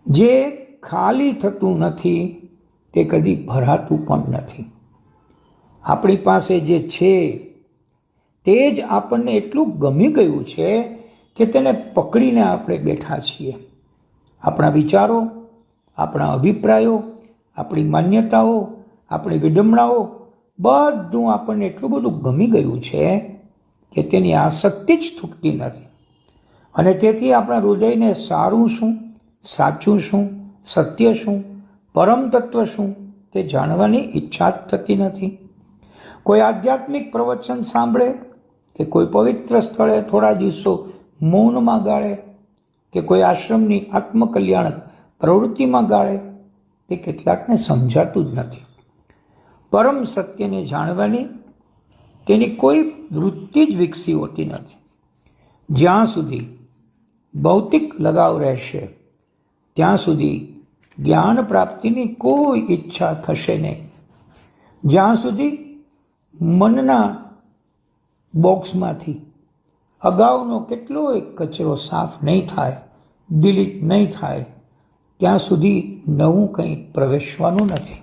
જે ખાલી થતું નથી તે કદી ભરાતું પણ નથી. આપણી પાસે જે છે તે જ આપણને એટલું ગમી ગયું છે કે તેને પકડીને આપણે બેઠા છીએ. આપણા વિચારો, આપણા અભિપ્રાયો, આપણી માન્યતાઓ, આપણી વિડંબણાઓ બધું આપણને એટલું બધું ગમી ગયું છે કે તેની આસક્તિ જ છૂટતી નથી. અને તેથી આપણા હૃદયને સારું શું, સાચું શું, સત્ય શું, પરમ તત્વ શું તે જાણવાની ઈચ્છા જ થતી નથી. કોઈ આધ્યાત્મિક પ્રવચન સાંભળે કે કોઈ પવિત્ર સ્થળે થોડા દિવસો મૌનમાં ગાળે કે કોઈ આશ્રમની આત્મકલ્યાણક પ્રવૃત્તિમાં ગાળે તે કેટલાકને સમજાતું જ નથી. પરમ સત્યને જાણવાની તેની કોઈ વૃત્તિ જ વિકસી હોતી નથી. જ્યાં સુધી ભૌતિક લગાવ રહેશે ત્યાં સુધી જ્ઞાન પ્રાપ્તિની કોઈ ઈચ્છા થશે નહીં. જ્યાં સુધી મનના બોક્સમાંથી અગાઉનો કેટલોય કચરો સાફ નહીં થાય, ડિલીટ નહીં થાય, ત્યાં સુધી નવું કંઈ પ્રવેશવાનું નથી.